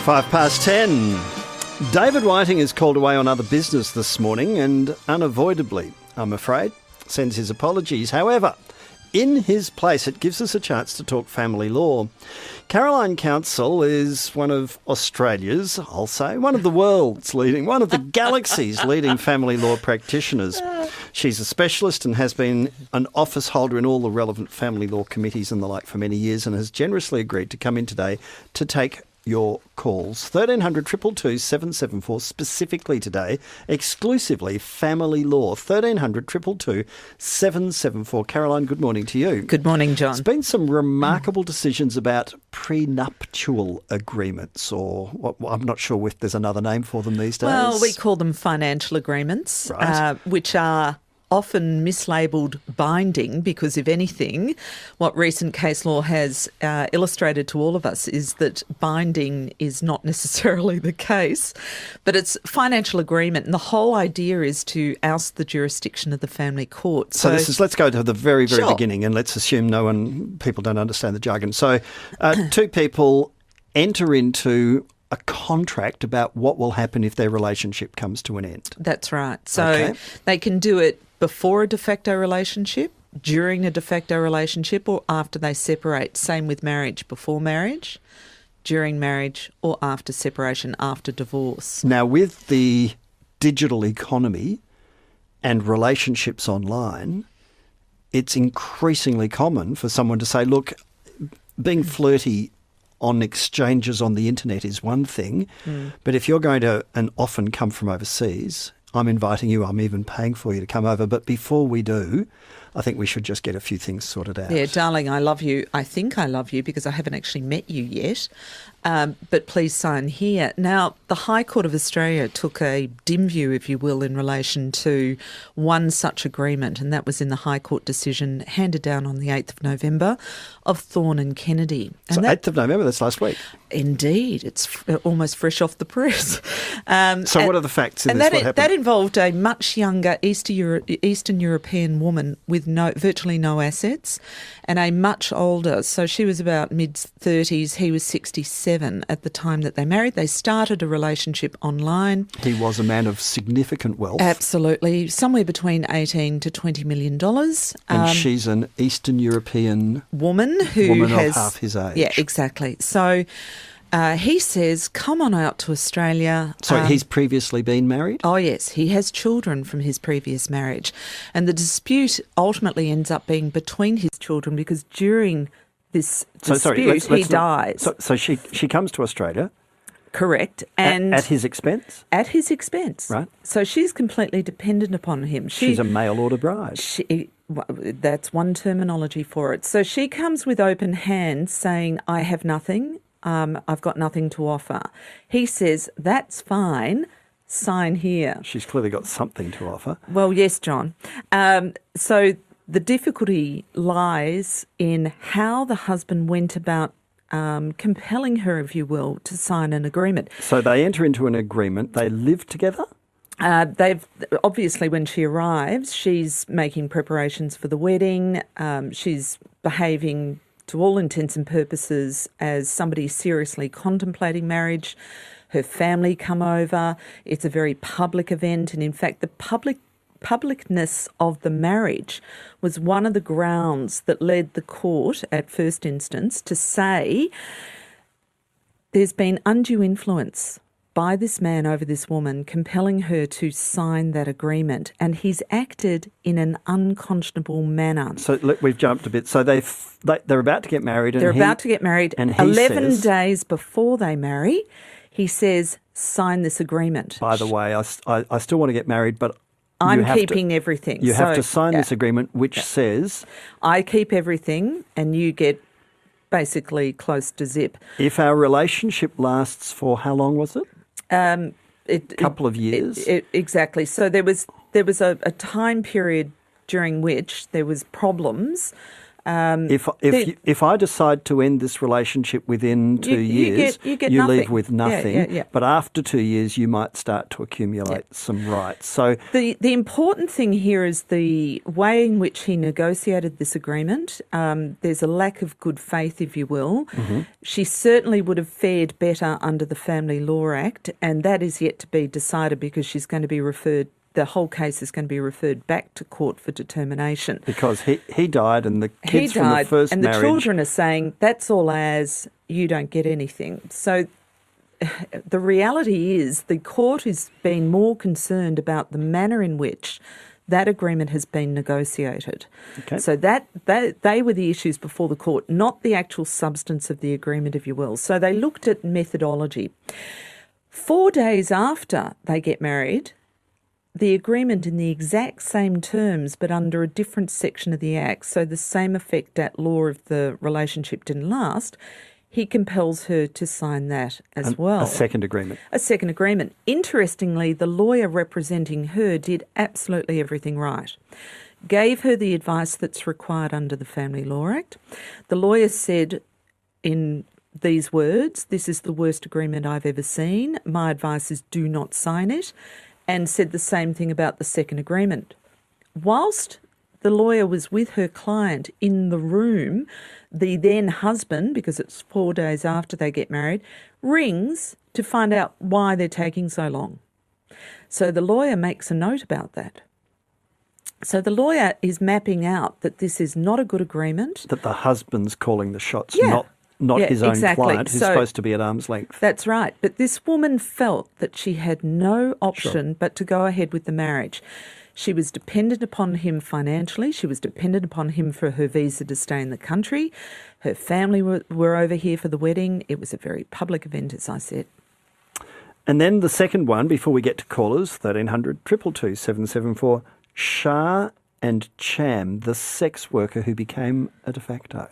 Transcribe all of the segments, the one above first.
10:05. David Whiting is called away on other business this morning and unavoidably, I'm afraid, sends his apologies. However, in his place, it gives us a chance to talk family law. Carolyn Counsel is one of Australia's, I'll say, one of the world's leading, one of the galaxy's leading family law practitioners. She's a specialist and has been an office holder in all the relevant family law committees and the like for many years, and has generously agreed to come in today to take your calls. 1300 222 774, specifically today, exclusively family law. 1300 222 774. Caroline, good morning to you. Good morning, John. There's been some remarkable decisions about prenuptial agreements, or I'm not sure if there's another name for them these days. Well, we call them financial agreements, right, which are often mislabelled binding because, if anything, what recent case law has illustrated to all of us is that binding is not necessarily the case, but it's financial agreement, and the whole idea is to oust the jurisdiction of the family court. So let's go to the very, very Sure. beginning, and let's assume people don't understand the jargon. So two people enter into a contract about what will happen if their relationship comes to an end. That's right. So Okay. they can do it before a de facto relationship, during a de facto relationship, or after they separate. Same with marriage, before marriage, during marriage, or after separation, after divorce. Now, with the digital economy and relationships online, it's increasingly common for someone to say, look, being flirty on exchanges on the internet is one thing, but if you're going to, and often come from overseas, I'm inviting you, I'm even paying for you to come over. But before we do, I think we should just get a few things sorted out. Yeah, darling, I love you. I think I love you because I haven't actually met you yet. But please sign here. Now, the High Court of Australia took a dim view, if you will, in relation to one such agreement, and that was in the High Court decision handed down on the 8th of November of Thorne and Kennedy. And So 8th of November, that's last week. Indeed, it's almost fresh off the press. So what are the facts in this? What happened? That involved a much younger Eastern European woman with virtually no assets, and a much older, so she was about mid-30s, he was 67 at the time that they married. They started a relationship online. He was a man of significant wealth. Absolutely, somewhere between $18 to $20 million. And she's an Eastern European woman of half his age. Yeah, exactly. So he says, come on out to Australia. So he's previously been married? Oh, yes. He has children from his previous marriage. And the dispute ultimately ends up being between his children because during this dispute, he dies. So she comes to Australia. Correct. And at his expense? At his expense. Right. So she's completely dependent upon him. She's a mail-order bride. That's one terminology for it. So she comes with open hands saying, I have nothing. I've got nothing to offer. He says, that's fine, sign here. She's clearly got something to offer. Well, yes, John. So the difficulty lies in how the husband went about compelling her, if you will, to sign an agreement. So they enter into an agreement. They live together? They've obviously, when she arrives, she's making preparations for the wedding. She's behaving to all intents and purposes as somebody seriously contemplating marriage. Her family come over. It's a very public event, and in fact the publicness of the marriage was one of the grounds that led the court at first instance to say there's been undue influence by this man over this woman, compelling her to sign that agreement, and he's acted in an unconscionable manner. So look, we've jumped a bit. So they're about to get married. They're about to get married. And he 11 says, days before they marry, he says, sign this agreement. by the way, I still want to get married, but I'm keeping everything. You have to sign this agreement, which says, I keep everything and you get basically close to zip. If our relationship lasts for how long was it? A couple of years. Exactly. So there was a time period during which there was problems If I decide to end this relationship within 2 years, you get you nothing. leave with nothing. Yeah. But after 2 years, you might start to accumulate some rights. So the important thing here is the way in which he negotiated this agreement. There's a lack of good faith, if you will. Mm-hmm. She certainly would have fared better under the Family Law Act, and that is yet to be decided because she's going to be referred. The whole case is going to be referred back to court for determination. Because he died and the kids from the first and marriage... the children are saying, that's all ours, you don't get anything. So the reality is the court has been more concerned about the manner in which that agreement has been negotiated. Okay. So they were the issues before the court, not the actual substance of the agreement, if you will. So they looked at methodology. 4 days after they get married, the agreement in the exact same terms but under a different section of the Act, so the same effect at law if the relationship didn't last, he compels her to sign that as well. A second agreement. A second agreement. Interestingly, the lawyer representing her did absolutely everything right. Gave her the advice that's required under the Family Law Act. The lawyer said in these words, "This is the worst agreement I've ever seen. My advice is do not sign it," and said the same thing about the second agreement. Whilst the lawyer was with her client in the room, the then husband, because it's 4 days after they get married, rings to find out why they're taking so long. So the lawyer makes a note about that. So the lawyer is mapping out that this is not a good agreement. That the husband's calling the shots, Yeah. not his own exactly. client, who's So supposed to be at arm's length. That's right. But this woman felt that she had no option but to go ahead with the marriage. She was dependent upon him financially. She was dependent upon him for her visa to stay in the country. Her family were over here for the wedding. It was a very public event, as I said. And then the second one, before we get to callers, 1300 222 774, Shah and Cham, the sex worker who became a de facto.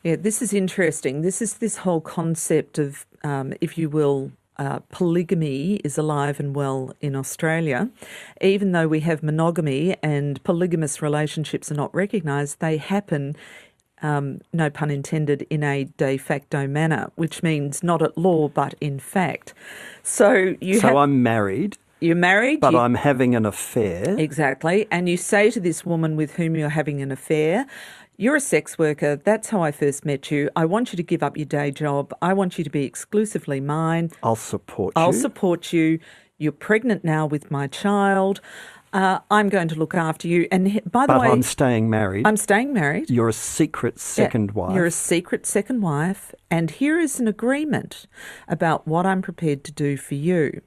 Yeah, this is interesting. This is this whole concept of, if you will, polygamy is alive and well in Australia. Even though we have monogamy and polygamous relationships are not recognised, they happen, no pun intended, in a de facto manner, which means not at law but in fact. So I'm married. You're married. But I'm having an affair. Exactly. And you say to this woman with whom you're having an affair, you're a sex worker. That's how I first met you. I want you to give up your day job. I want you to be exclusively mine. I'll support you. I'll support you. You're pregnant now with my child. I'm going to look after you. And by the way... But I'm staying married. I'm staying married. You're a secret second wife. You're a secret second wife. And here is an agreement about what I'm prepared to do for you.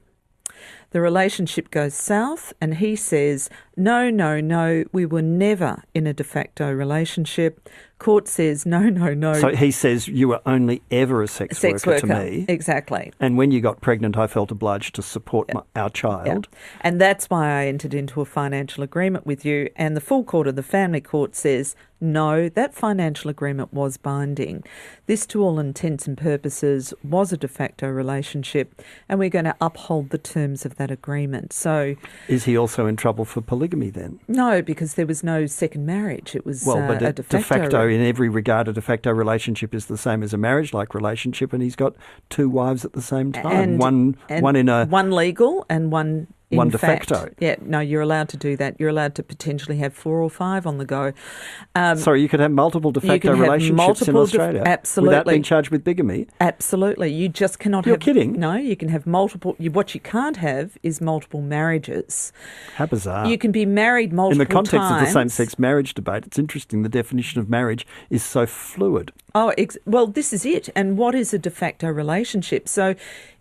The relationship goes south and he says, no, we were never in a de facto relationship. Court says, no. So he says, you were only ever a sex worker to me. Exactly. And when you got pregnant, I felt obliged to support our child. Yeah. And that's why I entered into a financial agreement with you. And the full court of the family court says, no, that financial agreement was binding. This, to all intents and purposes, was a de facto relationship, and we're going to uphold the terms of that agreement. So, is he also in trouble for polygamy then? No, because there was no second marriage. It was but a de facto. In every regard, a de facto relationship is the same as a marriage-like relationship, and he's got two wives at the same time. One legal and one de facto. Yeah, no, you're allowed to do that. You're allowed to potentially have 4 or 5 on the go. Sorry, you could have multiple de facto relationships in Australia without being charged with bigamy? Absolutely. You just cannot You're kidding? No, you can have multiple. What you can't have is multiple marriages. How bizarre. You can be married multiple times. In the context of the same-sex marriage debate, it's interesting the definition of marriage is so fluid. Well, this is it. And what is a de facto relationship? So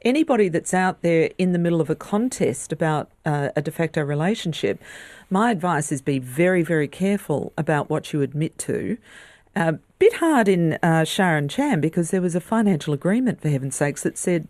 anybody that's out there in the middle of a contest about a de facto relationship, my advice is be very, very careful about what you admit to. Bit hard in Shah and Cham because there was a financial agreement, for heaven's sakes, that said,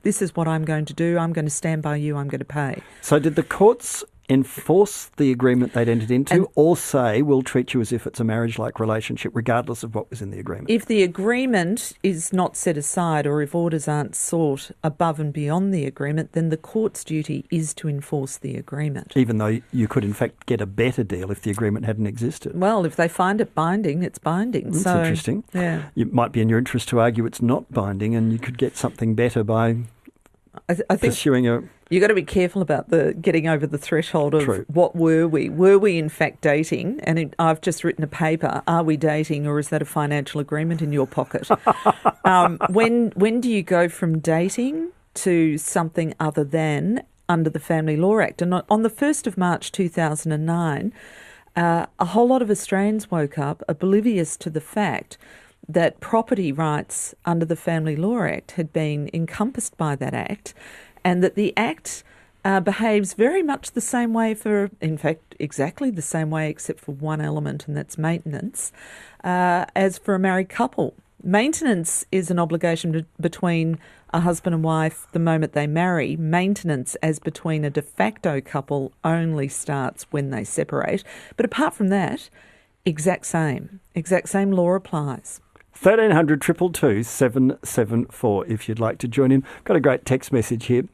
this is what I'm going to do. I'm going to stand by you. I'm going to pay. So did the courts enforce the agreement they'd entered into, or say we'll treat you as if it's a marriage-like relationship regardless of what was in the agreement? If the agreement is not set aside or if orders aren't sought above and beyond the agreement, then the court's duty is to enforce the agreement. Even though you could in fact get a better deal if the agreement hadn't existed. Well, if they find it binding, it's binding. That's interesting. Yeah. It might be in your interest to argue it's not binding and you could get something better by I think pursuing a... You've got to be careful about the getting over the threshold of True. What were we? Were we in fact dating? And I've just written a paper. Are we dating, or is that a financial agreement in your pocket? When do you go from dating to something other than under the Family Law Act? And on the 1st of March 2009, a whole lot of Australians woke up oblivious to the fact that property rights under the Family Law Act had been encompassed by that Act, and that the Act behaves very much the same way in fact, exactly the same way except for one element, and that's maintenance, as for a married couple. Maintenance is an obligation between a husband and wife the moment they marry. Maintenance as between a de facto couple only starts when they separate. But apart from that, exact same law applies. 1300 222 774 if you'd like to join in. Got a great text message here.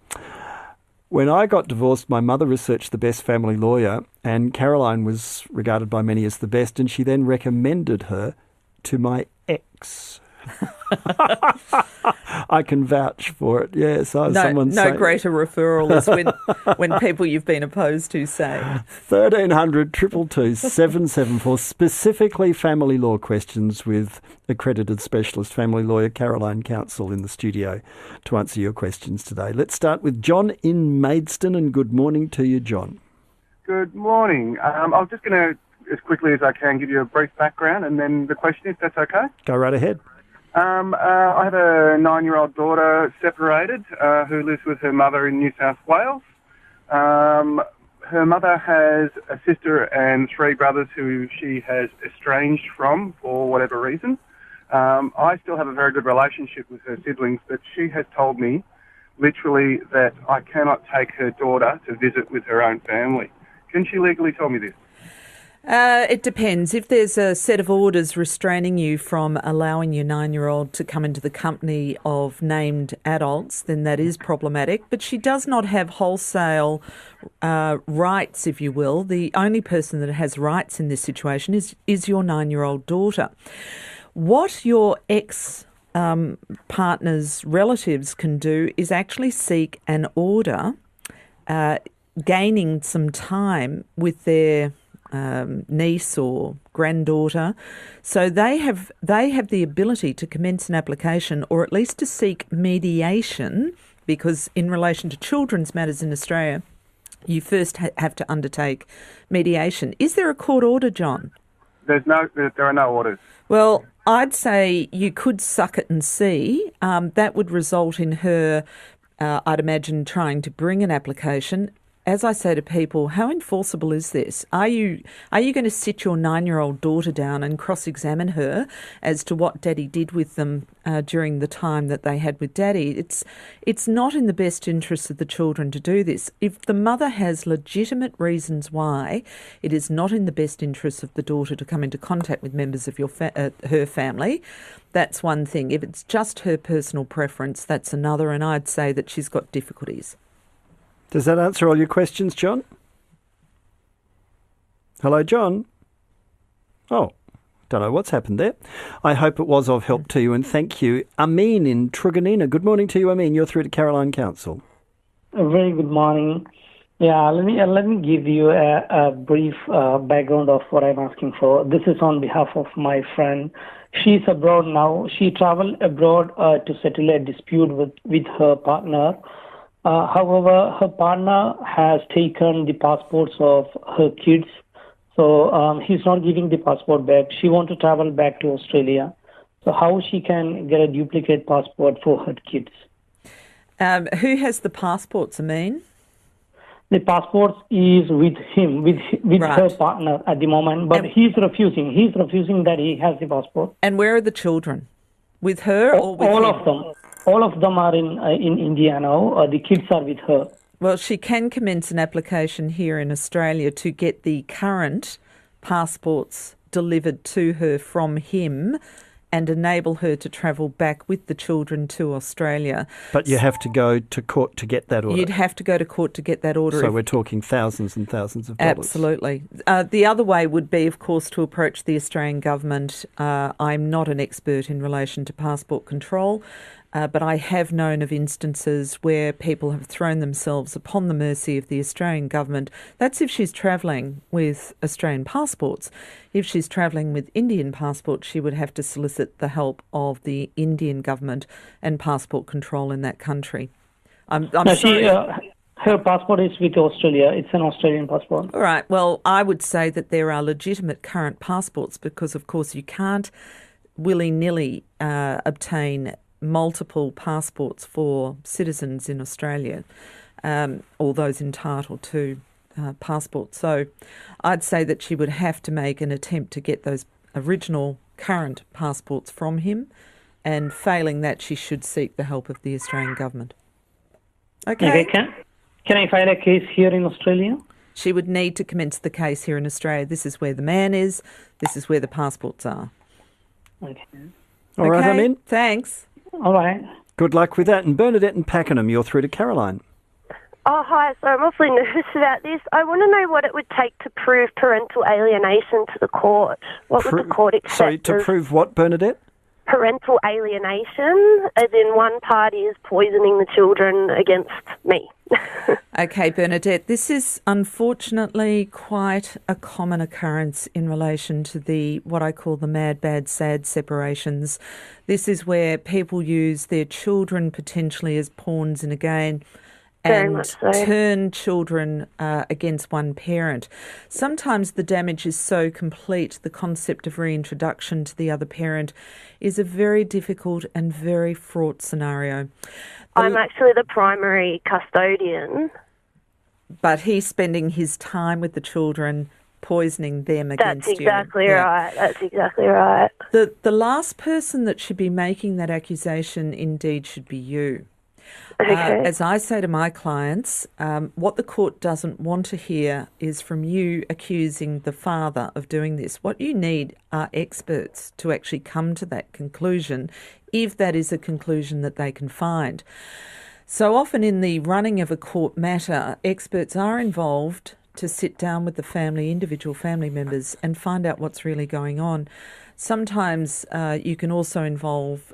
When I got divorced, my mother researched the best family lawyer, and Caroline was regarded by many as the best, and she then recommended her to my ex. I can vouch for it. Yes, no greater referral is when people you've been opposed to say. 1300 222 774, specifically family law questions with accredited specialist family lawyer Carolyn Counsel in the studio to answer your questions today. Let's start with John in Maidstone, and good morning to you, John. Good morning. I was just going to, as quickly as I can, give you a brief background and then the question, if that's okay. Go right ahead. I have a 9-year-old daughter separated who lives with her mother in New South Wales. Her mother has a sister and 3 brothers who she has estranged from for whatever reason. I still have a very good relationship with her siblings, but she has told me literally that I cannot take her daughter to visit with her own family. Can she legally tell me this? It depends. If there's a set of orders restraining you from allowing your 9-year-old to come into the company of named adults, then that is problematic. But she does not have wholesale rights, if you will. The only person that has rights in this situation is your 9-year-old daughter. What your ex-partner's relatives can do is actually seek an order gaining some time with their niece or granddaughter, so they have the ability to commence an application, or at least to seek mediation, because in relation to children's matters in Australia, you first have to undertake mediation. Is there a court order, John? There are no orders. Well, I'd say you could suck it and see. That would result in her, I'd imagine, trying to bring an application. As I say to people, how enforceable is this? Are you going to sit your 9-year-old daughter down and cross-examine her as to what Daddy did with them during the time that they had with Daddy? It's not in the best interest of the children to do this. If the mother has legitimate reasons why, it is not in the best interest of the daughter to come into contact with members of her family. That's one thing. If it's just her personal preference, that's another, and I'd say that she's got difficulties. Does that answer all your questions, John? Hello, John? Oh, don't know what's happened there. I hope it was of help to you, and thank you. Amin in Truganina. Good morning to you, Amin. You're through to Carolyn Counsel. A very good morning. Yeah, let me give you a brief background of what I'm asking for. This is on behalf of my friend. She's abroad now. She traveled abroad to settle a dispute with her partner. However, her partner has taken the passports of her kids, so he's not giving the passport back. She wants to travel back to Australia. So how she can get a duplicate passport for her kids? Who has the passports, Amin? The passport is with him, with right. her partner at the moment, but he's refusing. He's refusing that he has the passport. And where are the children? With her or with all him? of them? All of them are in India now. The kids are with her. Well, she can commence an application here in Australia to get the current passports delivered to her from him and enable her to travel back with the children to Australia. But you have to go to court to get that order. You'd have to go to court to get that order. So we're talking thousands and thousands of dollars. Absolutely. The other way would be, of course, to approach the Australian government. I'm not an expert in relation to passport control, but I have known of instances where people have thrown themselves upon the mercy of the Australian government. That's if she's travelling with Australian passports. If she's travelling with Indian passports, she would have to solicit the help of the Indian government and passport control in that country. I'm sorry. Her passport is with Australia. It's an Australian passport. All right. Well, I would say that there are legitimate current passports because, of course, you can't willy-nilly obtain multiple passports for citizens in Australia, or those entitled to passports. So I'd say that she would have to make an attempt to get those original current passports from him, and failing that, she should seek the help of the Australian government. Okay. Can I file a case here in Australia? She would need to commence the case here in Australia. This is where the man is. This is where the passports are. Okay. All right, I'm in. Thanks. All right. Good luck with that. And Bernadette and Pakenham, you're through to Caroline. Oh, hi. So I'm awfully nervous about this. I want to know what it would take to prove parental alienation to the court. What would the court accept? Sorry, to prove what, Bernadette? Parental alienation, as in one party is poisoning the children against me. Okay, Bernadette, this is unfortunately quite a common occurrence in relation to what I call the mad, bad, sad separations. This is where people use their children potentially as pawns in a game and turn children against one parent. Sometimes the damage is so complete, the concept of reintroduction to the other parent is a very difficult and very fraught scenario. I'm actually the primary custodian. But he's spending his time with the children, poisoning them against you. That's exactly right. That's exactly right. The last person that should be making that accusation indeed should be you. Okay. As I say to my clients, what the court doesn't want to hear is from you accusing the father of doing this. What you need are experts to actually come to that conclusion, if that is a conclusion that they can find. So often in the running of a court matter, experts are involved to sit down with the family, individual family members, and find out what's really going on. Sometimes you can also involve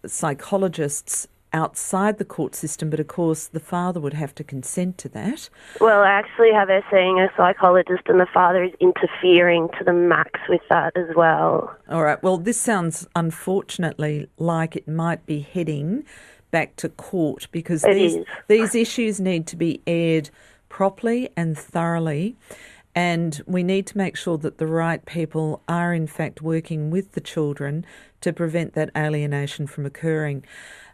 psychologists outside the court system, but of course the father would have to consent to that. Well, I actually have her seeing a psychologist and the father is interfering to the max with that as well. All right, well, this sounds unfortunately like it might be heading back to court because these issues need to be aired properly and thoroughly, and we need to make sure that the right people are in fact working with the children to prevent that alienation from occurring.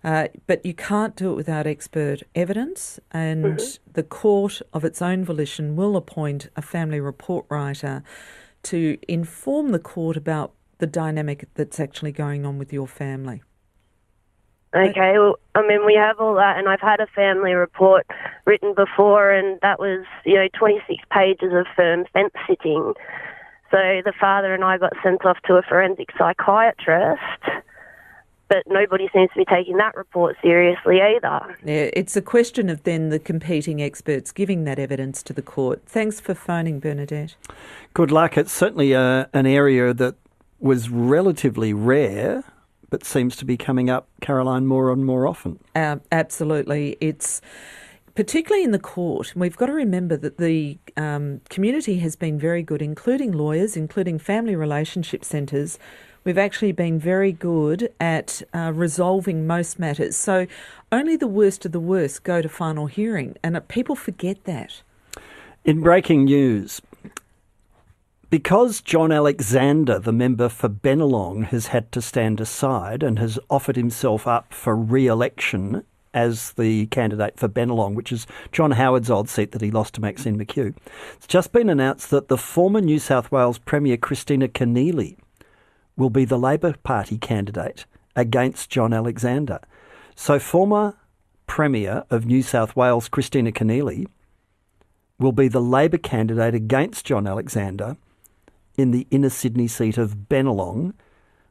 But you can't do it without expert evidence, and the court of its own volition will appoint a family report writer to inform the court about the dynamic that's actually going on with your family. Okay, well, I mean, we have all that, and I've had a family report written before, and that was, 26 pages of firm fence sitting. So the father and I got sent off to a forensic psychiatrist, but nobody seems to be taking that report seriously either. Yeah, it's a question of then the competing experts giving that evidence to the court. Thanks for phoning, Bernadette. Good luck. It's certainly an area that was relatively rare, but seems to be coming up, Caroline, more and more often. Absolutely. It's particularly in the court. We've got to remember that the community has been very good, including lawyers, including family relationship centres. We've actually been very good at resolving most matters. So only the worst of the worst go to final hearing, and people forget that. In breaking news, because John Alexander, the member for Bennelong, has had to stand aside and has offered himself up for re-election as the candidate for Bennelong, which is John Howard's old seat that he lost to Maxine McHugh, it's just been announced that the former New South Wales Premier Christina Keneally will be the Labor Party candidate against John Alexander. So former Premier of New South Wales, Christina Keneally, will be the Labor candidate against John Alexander in the inner Sydney seat of Bennelong.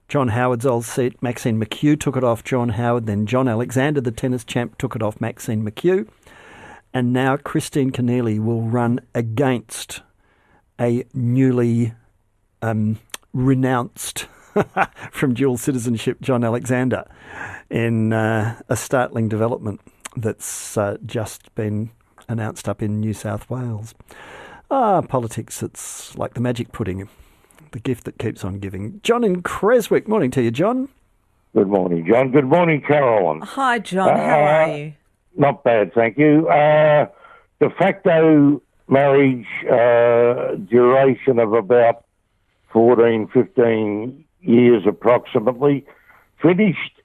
John Howard's old seat, Maxine McHugh, took it off John Howard. Then John Alexander, the tennis champ, took it off Maxine McHugh. And now Christine Keneally will run against a newly renounced from dual citizenship John Alexander in a startling development that's just been announced up in New South Wales. Politics, it's like the magic pudding, the gift that keeps on giving. John in Creswick. Morning to you, John. Good morning, John. Good morning, Carolyn. Hi, John. How are you? Not bad, thank you. De facto marriage duration of about 14, 15 years approximately, finished.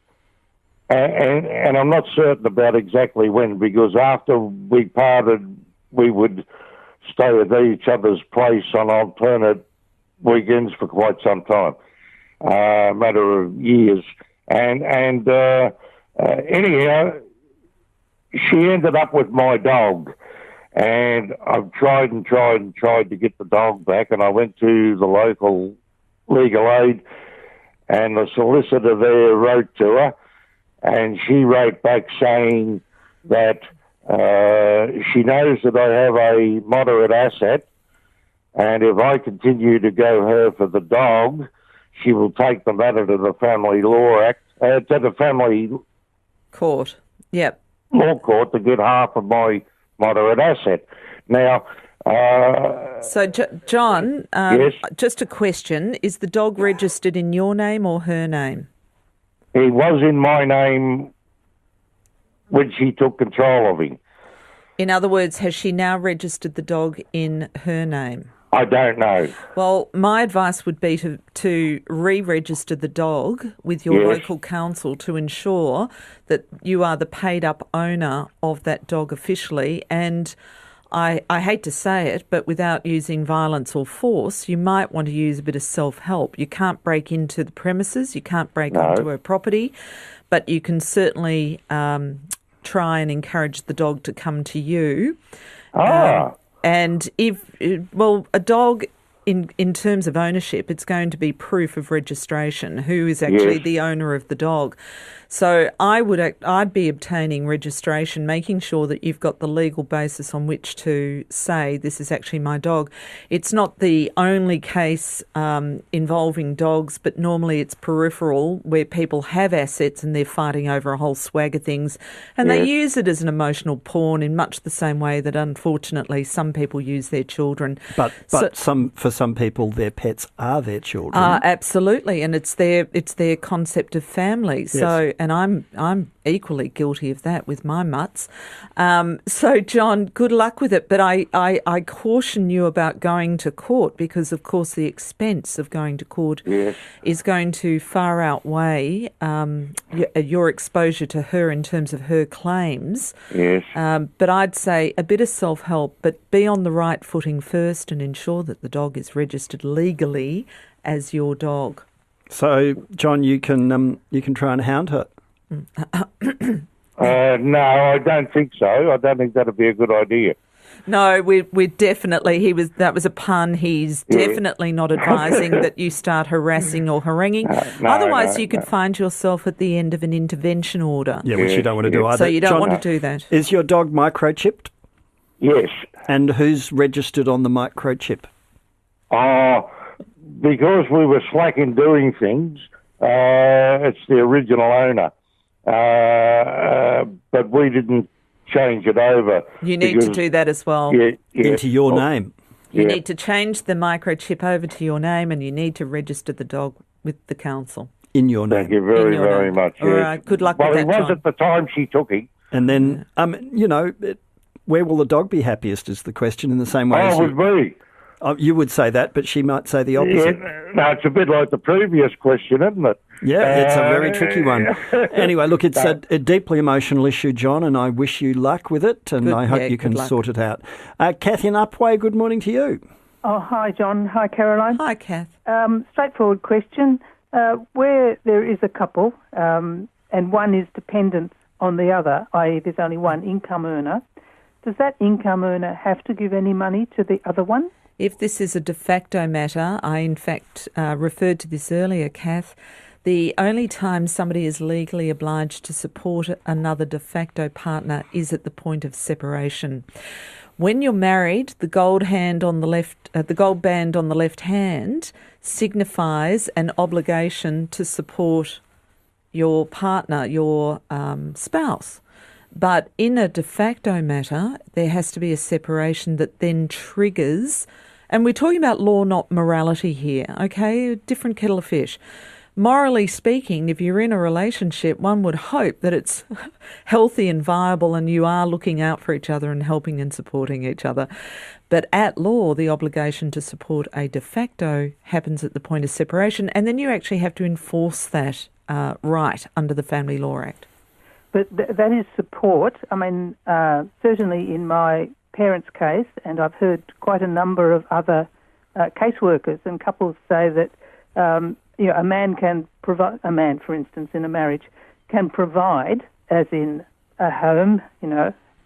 And I'm not certain about exactly when, because after we parted, we would stay at each other's place on alternate weekends for quite some time, a matter of years. And anyhow, she ended up with my dog, and I've tried to get the dog back, and I went to the local legal aid, and the solicitor there wrote to her, and she wrote back saying that she knows that I have a moderate asset, and if I continue to go her for the dog, she will take the matter to the Family Law Act, to the Family Court. Yep. Law Court to get half of my moderate asset. Now, so, John, yes? Just a question. Is the dog registered in your name or her name? He was in my name when she took control of him. In other words, has she now registered the dog in her name? I don't know. Well, my advice would be to re-register the dog with your local council to ensure that you are the paid-up owner of that dog officially. And I hate to say it, but without using violence or force, you might want to use a bit of self-help. You can't break into the premises, you can't break onto her property, but you can certainly try and encourage the dog to come to you. And a dog, in terms of ownership, it's going to be proof of registration, who is actually the owner of the dog. So I'd be obtaining registration, making sure that you've got the legal basis on which to say this is actually my dog. It's not the only case involving dogs, but normally it's peripheral where people have assets and they're fighting over a whole swag of things, and they use it as an emotional pawn in much the same way that unfortunately some people use their children. But for some people, their pets are their children. Absolutely, and it's their concept of family. So. And I'm equally guilty of that with my mutts. So, John, good luck with it. But I caution you about going to court because, of course, the expense of going to court is going to far outweigh your exposure to her in terms of her claims. Yes. But I'd say a bit of self-help, but be on the right footing first and ensure that the dog is registered legally as your dog. So, John, you can try and hound her. No, I don't think so. I don't think that'd be a good idea. No, we're definitely, that was a pun. He's definitely not advising that you start harassing or haranguing. Otherwise, you could find yourself at the end of an intervention order. Yeah, which you don't want to do either. So you don't want to do that. Is your dog microchipped? Yes. And who's registered on the microchip? Because we were slack in doing things, it's the original owner. But we didn't change it over. You need to do that as well. Into your name. You need to change the microchip over to your name, and you need to register the dog with the council. In your name. Thank you very, very much. All right, good luck with that, Well, it was at the time she took him. And then, where will the dog be happiest is the question, in the same way as with me. You would say that, but she might say the opposite. No, it's a bit like the previous question, isn't it? Yeah, it's a very tricky one. Anyway, look, it's a deeply emotional issue, John, and I wish you luck with it, and I hope you can sort it out. Kathy in Upway, good morning to you. Oh, hi, John. Hi, Caroline. Hi, Kath. Straightforward question. Where there is a couple and one is dependent on the other, i.e. there's only one income earner, does that income earner have to give any money to the other one? If this is a de facto matter, I in fact referred to this earlier, Kath, the only time somebody is legally obliged to support another de facto partner is at the point of separation. When you're married, the gold band on the left hand signifies an obligation to support your partner, your spouse. But in a de facto matter, there has to be a separation that then triggers, and we're talking about law, not morality here, okay? A different kettle of fish. Morally speaking, if you're in a relationship, one would hope that it's healthy and viable and you are looking out for each other and helping and supporting each other. But at law, the obligation to support a de facto happens at the point of separation, and then you actually have to enforce that right under the Family Law Act. But that is support. I mean, certainly in my parents' case, and I've heard quite a number of other caseworkers and couples say that a man can provide, a man, for instance, in a marriage, can provide, as in a home,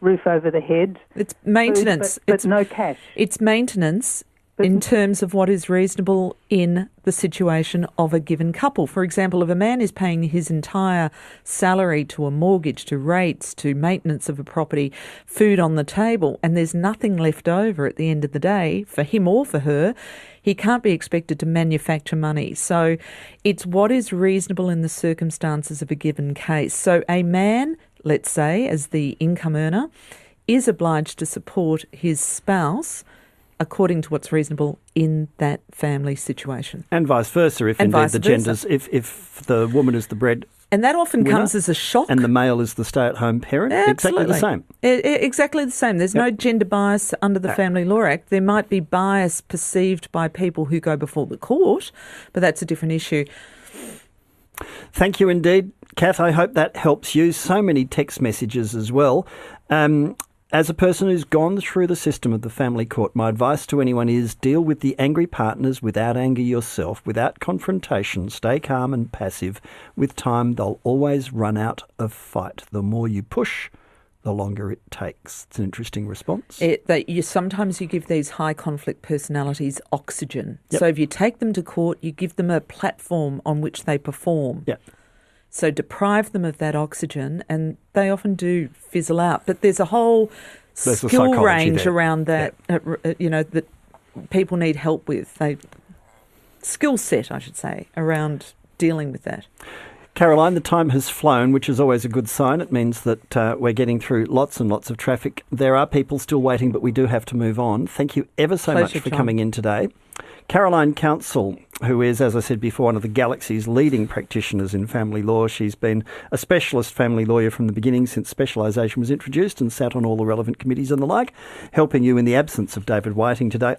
roof over the head. It's maintenance. Food, but no cash. It's maintenance in terms of what is reasonable in the situation of a given couple. For example, if a man is paying his entire salary to a mortgage, to rates, to maintenance of a property, food on the table, and there's nothing left over at the end of the day for him or for her, he can't be expected to manufacture money. So it's what is reasonable in the circumstances of a given case. So a man, let's say, as the income earner, is obliged to support his spouse according to what's reasonable in that family situation. And vice versa, if indeed the genders, if the woman is the bread. And that often comes as a shock. And the male is the stay-at-home parent. Absolutely. Exactly the same. Exactly the same. There's no gender bias under the Family Law Act. There might be bias perceived by people who go before the court, but that's a different issue. Thank you indeed, Kath. I hope that helps you. So many text messages as well. As a person who's gone through the system of the family court, my advice to anyone is deal with the angry partners without anger yourself, without confrontation. Stay calm and passive. With time, they'll always run out of fight. The more you push, the longer it takes. It's an interesting response. Sometimes you give these high conflict personalities oxygen. Yep. So if you take them to court, you give them a platform on which they perform. Yeah. So deprive them of that oxygen, and they often do fizzle out. But there's a whole skill range around that, that people need help with. Skill set, I should say, around dealing with that. Caroline, the time has flown, which is always a good sign. It means that we're getting through lots and lots of traffic. There are people still waiting, but we do have to move on. Thank you ever so much for coming in today. Carolyn Counsel, who is, as I said before, one of the galaxy's leading practitioners in family law. She's been a specialist family lawyer from the beginning since specialisation was introduced and sat on all the relevant committees and the like, helping you in the absence of David Whiting today.